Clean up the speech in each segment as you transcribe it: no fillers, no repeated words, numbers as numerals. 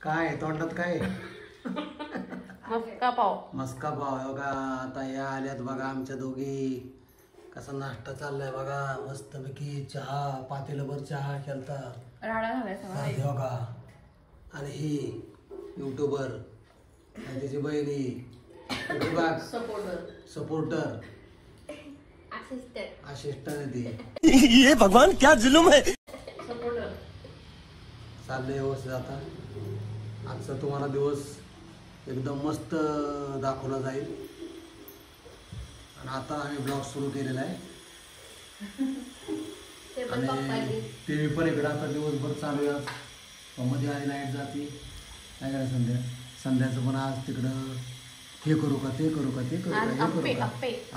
काय तोंडात काय? मस्का पाव. मस्का पाव बघा. आता या आल्यात बघा आमच्या दोघी. कसा नाश्ता चाललाय बघा. मस्तपैकी चहा, पातेलभर चहा केलता. राडा झालाय सगळा. बघा. आणि ही युट्यूबर आणि त्याची बहिणी सपोर्टर असिस्टंट आहे ती. ये भगवान क्या जुलूम है. चाललंय व्यवस्थित. आता आजचा तुम्हाला दिवस एकदम मस्त दाखवला जाईल. आणि आता आम्ही ब्लॉग सुरू केलेला आहे. आणि टीव्ही पण इकडं आता दिवसभर चालू आहे. मध्ये आली लाईट जाते. काय करायचं संध्याचं पण आज तिकडं हे करू का ते करू का ते करू का हे करू का.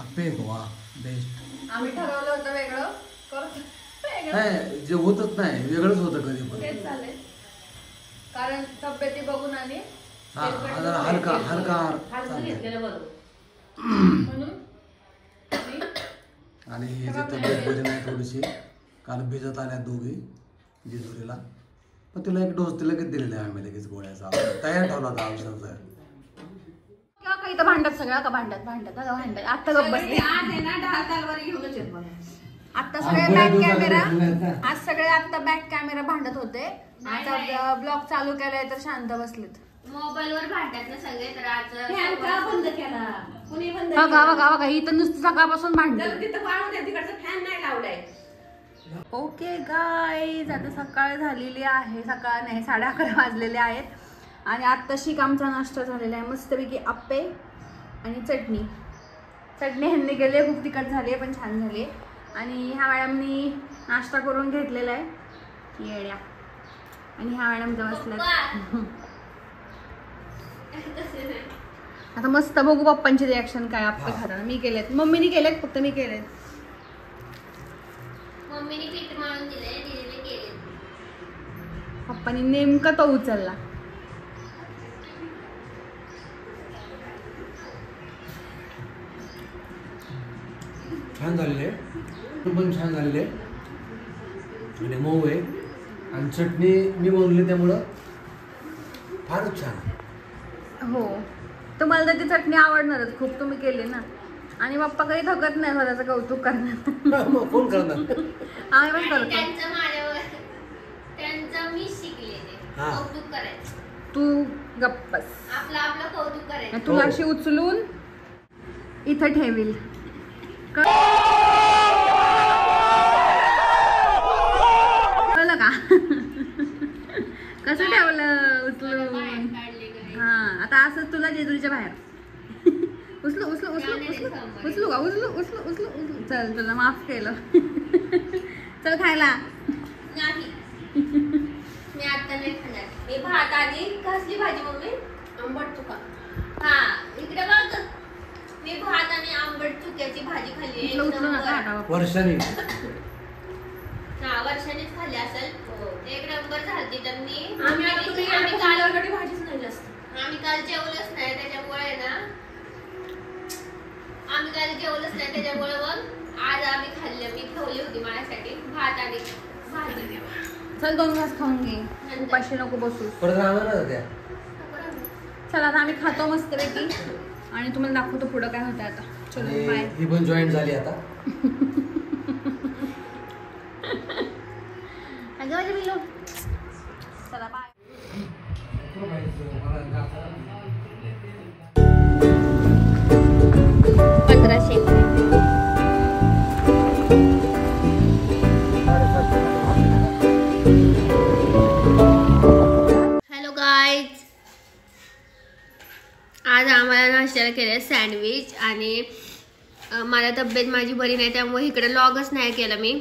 अप्पे वा बेस्ट. आम्ही ठरवलं होतं वेगळं नाही जे होतच नाही वेगळंच होतं कधी पण. तेच झालंय कारण तब्येती बघून आणि हलका हलका म्हणून. आणि ही जी तब्येत बरी नाही थोडीशी काल भिजत आल्या दोघी जेजुरीला. पण तिला एक डोस लगेच दिलेला आहे आम्ही लगेच गोळ्याचा. तयार ठेवला होता औषधाचा. काही तर भांडत सगळं का भांडत भांडत आता गप्प बसले. आता सगळे बॅक कॅमेरा आज सगळे आता बॅक कॅमेरा भांडत होते. आता ब्लॉग चालू केलाय तर शांत बसलेत. मोबाईल वर भांडतात ना सगळे. तर आज बंद केला कुणी बंद बघा इथं नुसतं सकाळपासून भांडत. फॅन नाही लावलाय. ओके गाईज आता सकाळ झालेली आहे. सकाळ नाही 11:30 वाजलेले आहेत. आणि आत्ताशी आमचा नाश्ता झालेला आहे. मस्तपैकी आप्पे आणि चटणी ह्यांनी गेले. खूप तिखट झाली पण छान झाली. आणि ह्या मॅडमनी नाश्ता करून घेतलेला आहे येड्या. आणि ह्या मॅडम जवळ बसल्या. आता मस्त बघू पप्पांची रिॲक्शन काय आप्पे खाताना. मी केलेत मम्मीने केलेत फक्त मी केलेत. मम्मीने पीठ मळून दिले दीदीने केले. पप्पानी नेमका तो उचलला. छान झालेले पण छान झालेले आणि मऊ आहे. आणि चटणी मी बनवली त्यामुळं फारच छान. हो तुम्हाला तर ती चटणी आवडणारच खूप. तुम्ही केली ना. आणि पप्पा काही थकत नाही स्वतःचं कौतुक करणार. कोण करणार. आम्ही पण करतो. त्यांचं मी शिकले कौतुक करायचं. तू गप्पस आपलं कौतुक करायचं. तुला अशी उचलून इथं ठेवील. कळलं का कसं ठेवलं उचलून. हा आता असं तुला जेजुरीच्या बाहेर उचलू उचलू उचलू उचलू उचलू का उचलू उचलू उचलू उचलू. चल तुला माफ केलं. चल खायला. नाही मी आता नाही खाणार. मी भात आणि कसली भाजी मम्मी आंबट चुका. हा इकडे बघ. मी भात आणि आंबट चुक्याची भाजी खाल्ली. वर्षाने हा वर्षानेच खाल्ली असेल. एक नंबर झाली. तर आम्ही काल भाजीच नाही जास्त. आम्ही काल जेवलंच नाही त्याच्यामुळे ना. मग आज आम्ही खाल्लं. मी ठेवली होती माझ्यासाठी भात आणि भाजी. चल 2 घास खाऊन घे. उपाशी नको बसू. चला आता आम्ही खातो मस्तपैकी. आणि तुम्हाला दाखवतो पुढं काय होतं आता. चलो बाय. ही पण जॉईन झाली आता. चला बाय. Hello guys. आज आम्हाला नाश्त्याला केलं सँडविच. आणि मला तब्येत माझी बरी नाही त्यामुळे इकडे लॉगच नाही केला मी.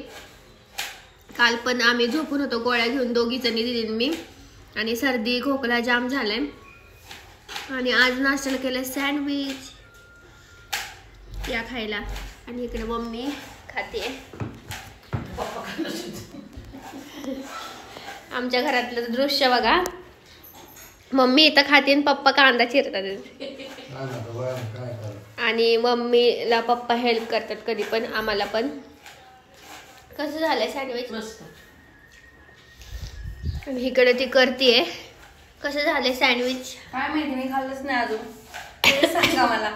काल पण आम्ही झोपून होतो गोळ्या घेऊन दोघीजणी दिली मी. आणि सर्दी खोकला जाम झालाय. आणि आज नाश्त्याला केलं सँडविच या खायला. आणि इकडे मम्मी खाते. आमच्या घरातलं दृश्य बघा. मम्मी इथं खाते आणि पप्पा कांदा चिरतात. आणि मम्मीला पप्पा हेल्प करतात कधी पण. आम्हाला पण. कसं झालंय सँडविच. मस्त. आणि इकडे ती करतीये. कसं झालंय सँडविच? काय माहिती, मी खाल्लंच नाही अजून. तुम्ही सांगा मला.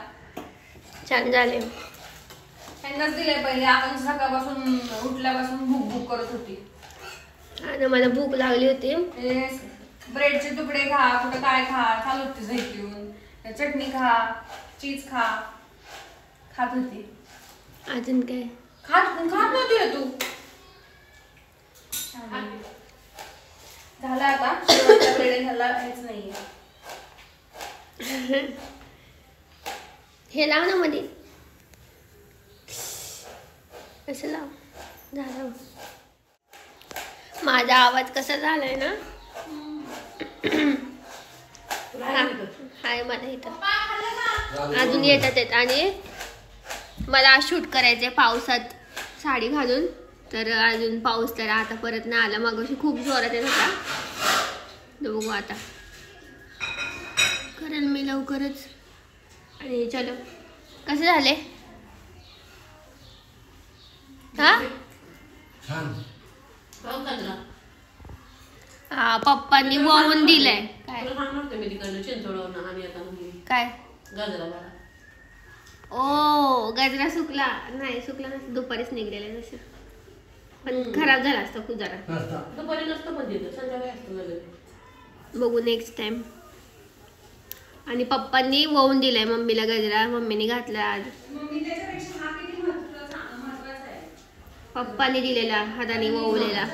छान झाले. त्यांनाच दिलंय पहिले. आपण सकाळपासून उठल्यापासून भूक भूक करत होती. आणि मला भूक लागली होती. ब्रेडचे तुकडे खा, कुठं काय खा, चालू होती झैत घेऊन. चटणी खा, चीज खा, खात होती. अजून काय खात नव्हती तू. झाला आता ब्रेड झाला, हेच नाहीये. हे लाव ना मध्ये, असं लाव. झालं. माझा आवाज कसा झालाय ना. हाय मला इथं अजून येतात आणि मला आज शूट करायचंय पावसात साडी घालून. तर अजून पाऊस तर आता परत नाही आला. मगाशी खूप जोरात येत होता. तर बघू आता करेल मी लवकरच. आणि चलो, कसं झाले? हा हा, पप्पांनी वाहून दिलंय. काय काय? ओ गजरा सुकला नाही, सुकला नसतं, दुपारीच निघलेला तसं. पण खराब झाला असता खूप जरा. दुपारी नसतं पण देतं, संध्याकाळी असतं. बघू नेक्स्ट टाइम. आणि पप्पांनी वाहून दिलाय मम्मीला गजरा. मम्मीने घातला आज. पप्पांनी दिलेला हाताने वाहलेला.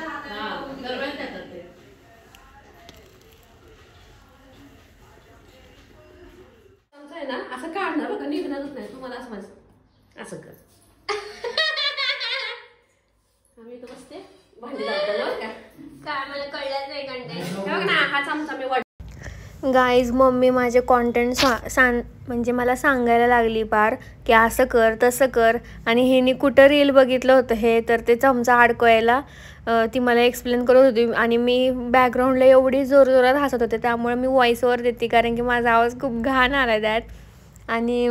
ना असं काढणार बघा, निघणारच नाही. तुम्हाला असं माझं असं कर. आम्ही इथं बसते भांडी लावताना का काय मला कळलंच नाही कंटेंट. बघ ना, हा चमचा मी गाईज, मम्मी माझे कॉन्टेंट म्हणजे मला सांगायला लागली पार की असं कर तसं कर. आणि हिने कुठं रील बघितलं होतं हे, तर ते चमचा अडकवायला ती मला एक्सप्लेन करत होती. आणि मी बॅकग्राऊंडला एवढी जोरजोरात हसत होते, त्यामुळे मी व्हॉइस ओव्हर देते कारण की माझा आवाज खूप घाण आला त्यात. आणि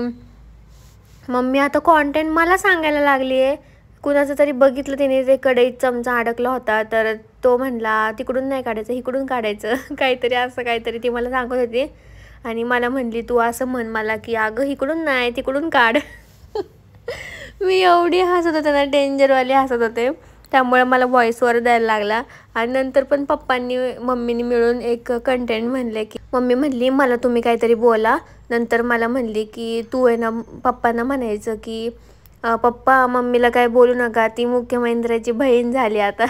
मम्मी आता कॉन्टेंट मला सांगायला लागली आहे. कुणाचं तरी बघितलं तिने, ते कढईत चमचा अडकला होता, तर तो म्हणला तिकडून नाही काढायचं, इकडून काढायचं. काहीतरी असं काहीतरी ती मला सांगत होती. आणि मला म्हणली तू असं म्हण मला की अगं इकडून नाही तिकडून काढ. मी एवढी हसत होते ना, डेंजरवाली हसत होते. त्यामुळे मला व्हॉइस ओव्हर द्यायला लागला. आणि नंतर पण पप्पांनी मम्मीने मिळून एक कंटेंट म्हणले की, मम्मी म्हणली मला तुम्ही काहीतरी बोला. नंतर मला म्हणली की तू आहे ना पप्पांना म्हणायचं की पप्पा मम्मीला काय बोलू नका, ती मुख्यमंत्र्याची बहीण झाली आता.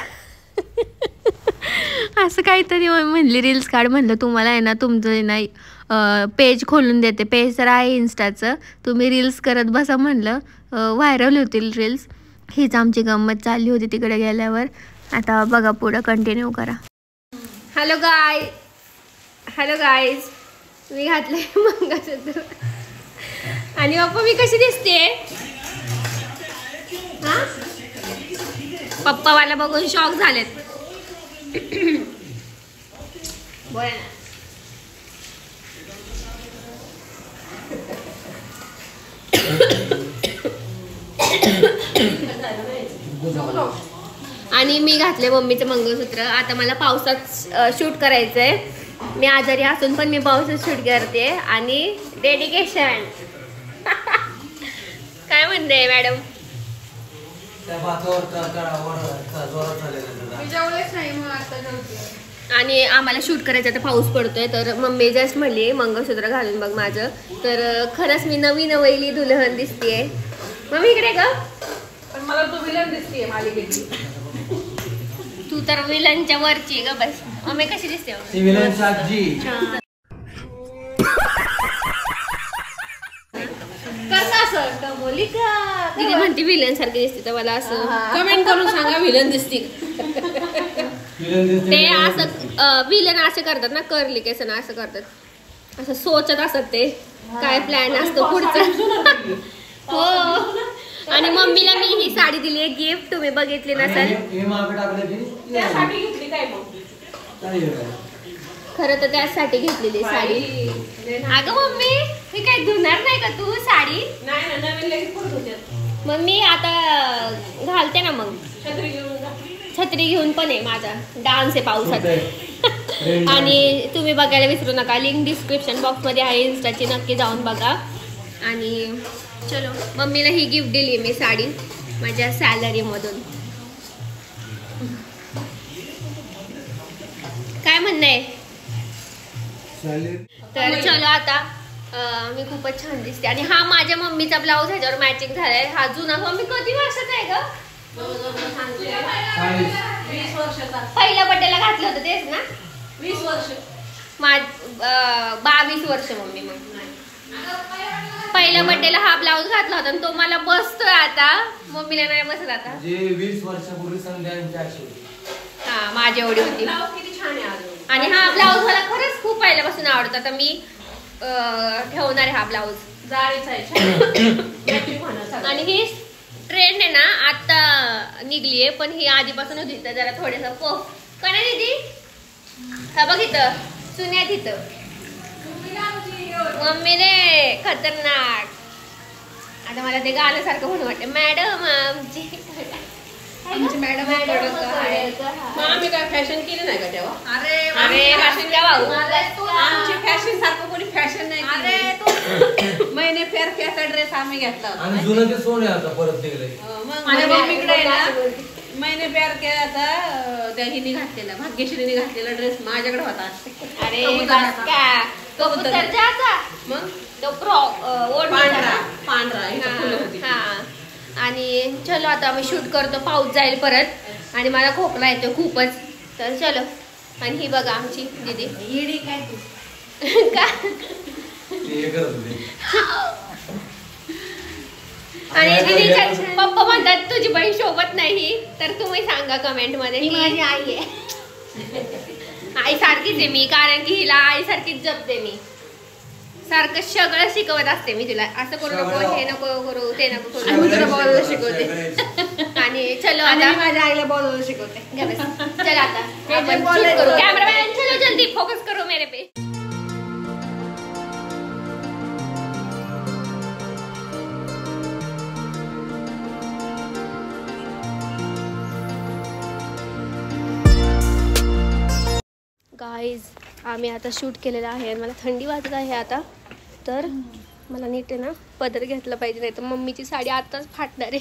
असं काहीतरी म्हणली. रील्स काढ म्हणलं, तुम्हाला आहे ना तुमचं आहे ना पेज खोलून देते. पेज तर आहे इन्स्टाचं, तुम्ही रील्स करत बसा म्हणलं. व्हायरल होतील रील्स. हीच आमची गंमत चालली होती तिकडे गेल्यावर. आता बघा पुढं कंटिन्यू करा. हॅलो गाईज, मी घातले मंगळसूत्र. आणि बाप्पा मी कशी दिसते? हा, पप्पा मला बघून शॉक झालेत. बोला ना. आणि मी घातले मम्मीचं मंगळसूत्र. आता मला पावसात शूट करायचंय. मी आजारी असून पण मी पावसात शूट करते. आणि डेडिकेशन. काय म्हणते मॅडम? आणि आम्हाला शूट करायचं तर पाऊस पडतोय, तर मम्मी जस्ट म्हणली मंगळसूत्र घालून बघ माझं. तर खरंच मी नवीन वैली दुल्हन दिसतेय. मम्मी इकडे ग. पण मला तू विलन दिसतीये मालिकेची. तू तर विलनच्या वरची ग बस. मम्मी कशी दिसते? दीदी म्हणते विलन सारखी दिसते, तर मला असं कमेंट करून सांगा विलन दिसती. ते असं विलन असं करतात ना, करली केस ना असं करतात, असं सोचत असतात ते काय प्लॅन असतो पुढचा. हो. आणि मम्मीला मी ही साडी दिली आहे गिफ्ट, तुम्ही बघितली नसेल. त्यासाठी घेतली काय मग? खरं तर त्यासाठी घेतलेली साडी. अगं मम्मी हे काय धुणार नाही का तू साडी? नाही ना, नवीन लगेच परत होत्या. मग मी आता घालते ना. मग छत्री घेऊन जा. छत्री घेऊन पण आहे, माझा डान्स आहे पावसात. आणि तुम्ही बघायला विसरू नका, लिंक डिस्क्रिप्शन बॉक्समध्ये आहे इन्स्टाची, नक्की जाऊन बघा. आणि चलो, मम्मीला ही गिफ्ट दिली मी साडी माझ्या सॅलरीमधून. काय म्हणणं आहे? तर चलो आता मी खूपच छान दिसते. आणि हा माझ्या मम्मीचा ब्लाऊज ह्याच्यावर मॅचिंग झालाय. हा जुना. मम्मी कधी वर्षाचा आहे ग? 20 वर्षाचा. पहिल्या बड्डेला घातलं होतं तेच ना? 20 वर्ष. 22 वर्ष मम्मी. मग पहिल्या बड्डेला हा ब्लाऊज घातला होता आणि तो मला बसतोय आता, मम्मीला नाही बसत आता. 20 वर्षापूर्वी संध्यांची अशी हा माझ्या एवढी होती. ब्लाऊज किती छान आहे अजून. आणि हा ब्लाऊज मला खरंच खूप पहिल्यापासून आवडतो. आता मी ठेवणार आहे हा ब्लाऊज. जाळीचा आहे. आणि ही ट्रेंड आहे ना आता निघलीये, पण ही आधीपासून होती. तर जरा थोडस पफ का नाही दीदी? हा बघ इथं सुन्यात इथं मम्मीने खतरनाक. आता मला ते गाणं सारखं म्हणून वाटतं, मॅडम आमची मॅडम आम्ही काय फॅशन केली नाही का तेव्हा? अरे वाशिंग द्या भाऊ. आमची फॅशन सारखं कोणी फॅशन नाही. अरे महिने फेर फेरचा ड्रेस आम्ही घेतला होता. आणि जुनं ते सोने आता परत निघले. मग माझ्या मम्मीकडे ना महिने फेर केला त्या हिने घातलेला, भाग्यश्रीने घातलेला ड्रेस माझ्याकडे होता. अरे बस का कबूतर जाचा. मग तो पांढरा इथं फुलं होती. हा. आणि चलो आता आम्ही शूट करतो, पाऊस जाईल परत आणि मला खोकला येतो खूपच. तर चलो. आणि ही बघा आमची दीदी. येडी काय तू? का? ते करत होते. आणि दीदीच्या पप्पा म्हणतात तुझी बहीण शोभत नाही, तर तुम्ही सांगा कमेंट मध्ये. ही माझी आई आहे. आई सारखीच आहे मी, कारण की हिला आई सारखीच जपते मी. सारखं सगळं शिकवत असते मी तिला. असं करू नको, हे नको करू, ते नको करू. आणि तुला बॉलर शिकवते. आणि चलो आणि आता माझ्या आईला बॉलर शिकवते. चल आता आपण shoot करू. कॅमेरामॅन चलो जल्दी फोकस करो मेरे पे. गाईज आम्ही आता शूट केलेलं आहे आणि मला थंडी वाजत आहे आता. तर मला नीट आहे ना पदर घेतला पाहिजे, नाही तर मम्मीची साडी आताच फाटणार आहे.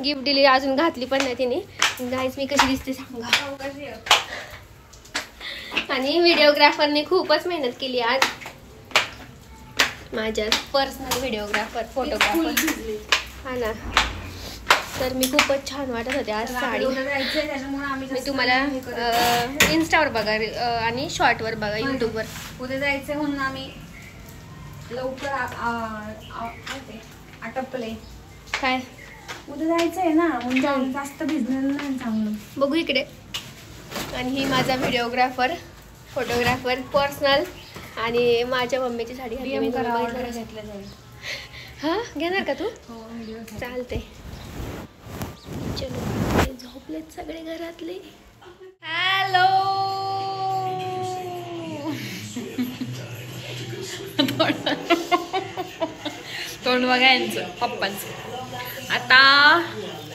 गिफ्ट दिली अजून घातली पण नाही तिने. गाईज मी कशी दिसते सांगा. आणि व्हिडिओग्राफरने खूपच मेहनत केली आज. माझ्या पर्सनल व्हिडिओग्राफर, फोटोग्राफर. हा ना. तर मी खूपच छान वाटत होते आज साडी. मी तुम्हाला इन्स्टावर बघा आणि शॉर्टवर बघा, यूट्यूबवर. उद्या जायचंय म्हणून आम्ही लवकर आटपले. काय उद्या जायचंय ना म्हणून जास्त भिजलेलं नाही चांगलं. बघू इकडे. आणि ही माझा व्हिडिओग्राफर, फोटोग्राफर पर्सनल. आणि माझ्या मम्मीची साडी घातली मी. हा घेणार का तू? चालते. चलो झोपलेत सगळे घरातले. हॅलो. तोंड बघा यांचं पप्पांचं. आता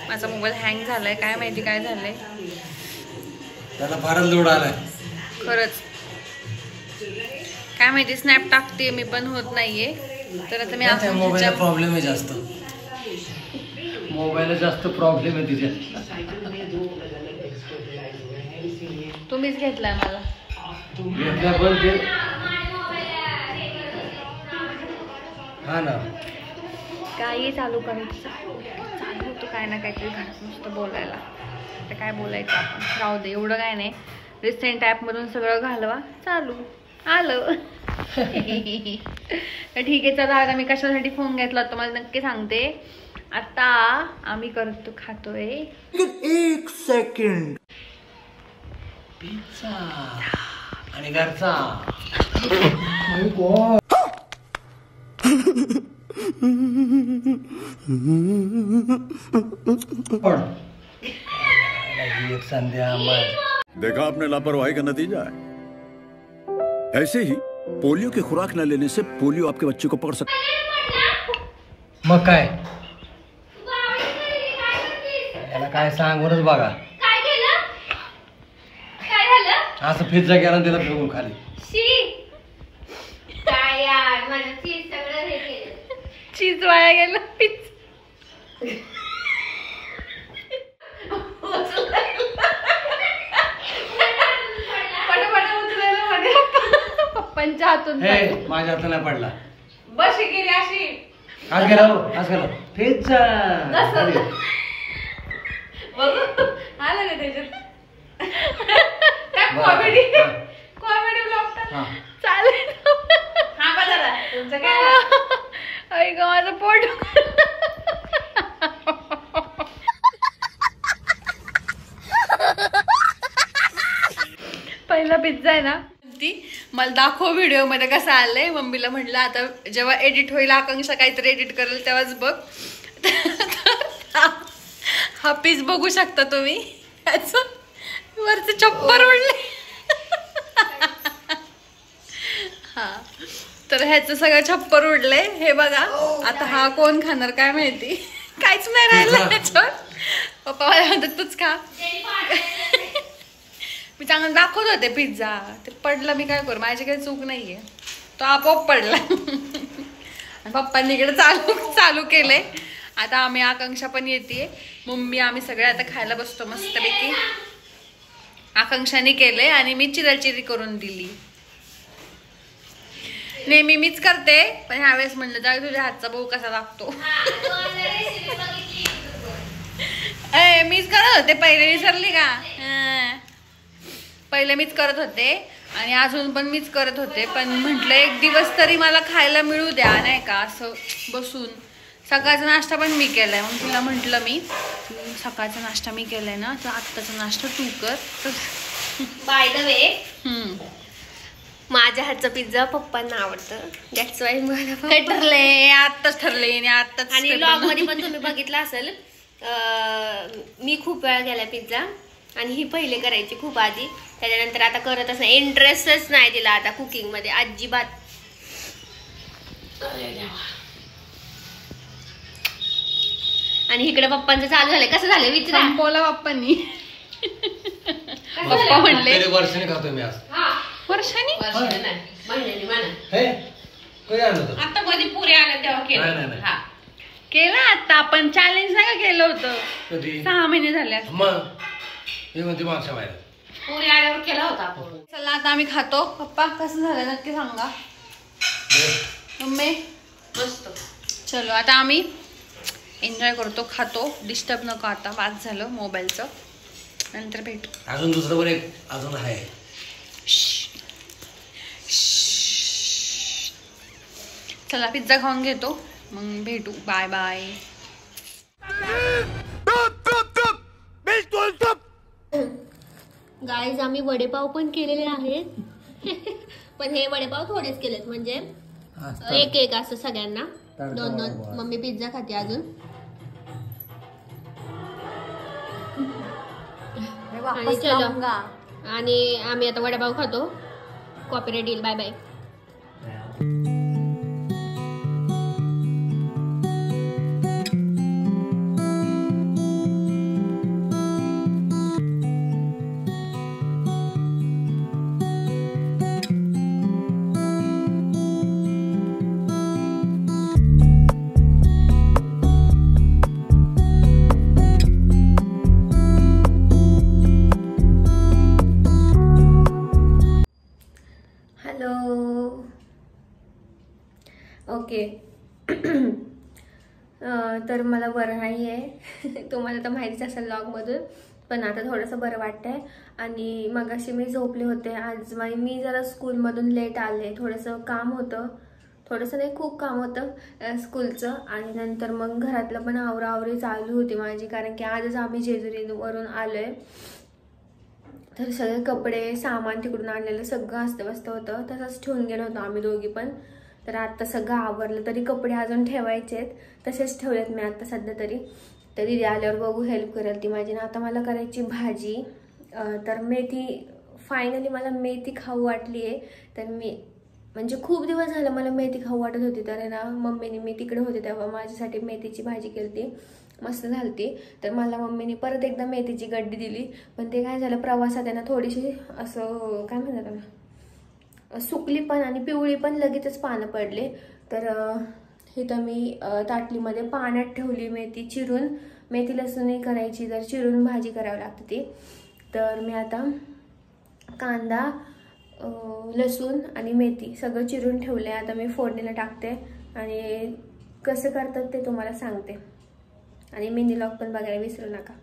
माझा मोबाईल हँग झालाय, काय माहिती काय झालंय. त्याला फारच लोड आलाय खरंच. काय माहिती स्नॅप टाकते मी पण होत नाहीये. तर आता मी मोबाईलचा प्रॉब्लेम आहे जास्त. मोबाईलला जास्त प्रॉब्लेम आहे तिच्या. तुम्हीच घेतलाय मला. घेतल्या पण ते हा ना. काही चालू करायचं चालू होतं काय ना काहीतरी घरात नुसतं बोलायला. तर काय बोलायचं आपण, राहू दे एवढं काय नाही. रिसेंट ॲपमधून सगळं घालवा चालू आलं. तर ठीक आहे चला. आता मी कशासाठी फोन घेतला तुम्हाला नक्की सांगते. आता आम्ही खातोय 1 सेकंड पिझ्झा आणि घरचा. एक संध्या देखा आपने लापरवाही का नतीजा है। ऐसे ही पोलियो की खुराक न लेने से पोलियो आपके बच्चे को पकड़ सकता है। मग काय याला काय सांगूनच बघा. काय केलं? काय झालं? असं पिझ्झा गेला त्याला फेकून खाली. शी काय यार माझं चीज सगळं हे केलं. चीज वाया गेलं. पप्पांच्या हातून हे माझ्या हाताला पडला. बस गेली अशी. आज गेला आज गेला पिझ्झा. आलं का त्याच्यात कॉमेडी ब्लॉग चालेल. हा बघा तुमचं काय. ऐक माझं पोट. पहिला पिझ्झा आहे ना ती मला दाखव व्हिडिओ मध्ये कसं आलंय. मम्मीला म्हटलं आता जेव्हा एडिट होईल आकांक्षा काहीतरी एडिट करेल तेव्हाच बघ. हा पीस बघू शकता तुम्ही. वरचे छप्पर उडले. हा तर ह्याचं सगळं छप्पर उडले. हे बघा आता हा कोण खाणार काय माहिती. काहीच नाही राहिलं त्याच्यावर. पप्पा मला म्हणतात तूच खा. मी चांगलं दाखवत होते पिझ्झा ते पडलं. मी काय करू माझी काही चूक नाहीये. तो आपोआप पडला. आणि पप्पांनी इकडे चालू केलंय. आता आम्ही आकांक्षा पण येते मम्मी आम्ही सगळे आता खायला बसतो मस्तपैकी. आकांक्षाने केलंय आणि मी चिराचिरी करून दिली. नेहमी मीच करते पण ह्यावेळेस म्हणलं जाऊ तुझ्या हातचा भाऊ कसा लागतो. मीच करत होते पहिले विसरली का. पहिले मीच करत होते आणि अजून पण मीच करत होते पण म्हटलं एक दिवस तरी मला खायला मिळू द्या नाही का असं बसून. सकाळचा नाश्ता पण मी केलाय. मग तिला म्हटलं मी सकाळचा नाश्ता मी केलाय ना तर आत्ताचा नाश्ता तू कर. बाय द वे माझ्या हातचा पिझ्झा पप्पांना आवडतं. दॅट्स वाय मला ठरले आत्ताच ठरले आत्ताच. आणि व्लॉग मध्ये पण तुम्ही बघितलं असेल मी खूप वेळा केला पिझ्झा आणि ही पहिले करायची खूप आधी. त्याच्यानंतर आता करतच नाही. इंटरेस्टच नाही दिला आता कुकिंग मध्ये अजिबात. आणि इकडे पप्पांचं चालू झालंय. कसं झालं विचारा. संपवला पप्पांनी. पप्पा म्हणले वर्षाने खातोय मी आज. वर्षानी आता मध्ये पुरे आले तेव्हा केलं. हा केलं आता आपण चॅलेंज नाही का केलं होतं. कधी 6 महिने झाले. मग हे म्हणते मागच्या बाहेर पुरे आल्यावर केला होता आपण. चला आता आम्ही खातो. पप्पा कसं झालं नक्की सांगा. मम्मी मस्त. चलो आता आम्ही एन्जॉय करतो खातो. डिस्टर्ब नको आता बाद झालं मोबाईलचं. नंतर भेटू. अजून दुसरं पण एक अजून आहे. चला पिझ्झा खाऊन घेतो मग भेटू. Bye bye. गाईज आम्ही वडेपाव पण केलेले आहेत. पण हे वडेपाव थोडेच केलेत म्हणजे एक एक असं सगळ्यांना 2-2. मम्मी पिझ्झा खाते अजून. आणि चलो आणि आम्ही आता वडापाव खातो. कॉपीराइट येईल. Bye bye. ओके. तर मला बरं नाही आहे. तुम्हाला तर माहितीच असेल व्लॉगमधून. पण आता थोडंसं बरं वाटतं आहे. आणि मगाशी मी झोपले होते. आज मी जरा स्कूलमधून लेट आले. थोडंसं काम होतं. थोडंसं नाही खूप काम होतं स्कूलचं. आणि नंतर मग घरातलं पण आवराआवरी चालू होती माझी. कारण की आजच आम्ही जेजुरीवरून आलो आहे. तर सगळे कपडे सामान तिकडून आणलेलं सगळं अस्तव्यस्त होतं. तसंच ठेवून गेलो होतो आम्ही दोघी पण. तर आत्ता सगळं आवरलं. तरी कपडे अजून ठेवायचे आहेत. तसेच ठेवलेत मी आत्ता सध्या तरी. तर दीदी आल्यावर बघू हेल्प करेल ती माझी. आता मला करायची भाजी. तर मेथी फायनली मला मेथी खाऊ वाटली आहे. तर मी म्हणजे खूप दिवस झालं मला मेथी खाऊ वाटत होती. तर ना मम्मीने मी तिकडे होते तेव्हा माझ्यासाठी मेथीची भाजी केली होती. मस्त झालती. तर मला मम्मीने परत एकदा मेथीची गड्डी दिली, पण ते काय झालं प्रवासात त्यांना थोडीशी असं काय म्हणतात त्याला सुकली पण आणि पिवळी पण लगेचच पानं पडले. तर इथं मी ताटलीमध्ये पाण्यात ठेवली मेथी चिरून. मेथी लसूणही करायची तर चिरून भाजी करावी लागते ती. तर मी आता कांदा लसूण आणि मेथी सगळं चिरून ठेवले. आता मी फोडणीला टाकते आणि कसं करतात ते तुम्हाला सांगते. आणि मिनी व्लॉग पण बघायला विसरू नका.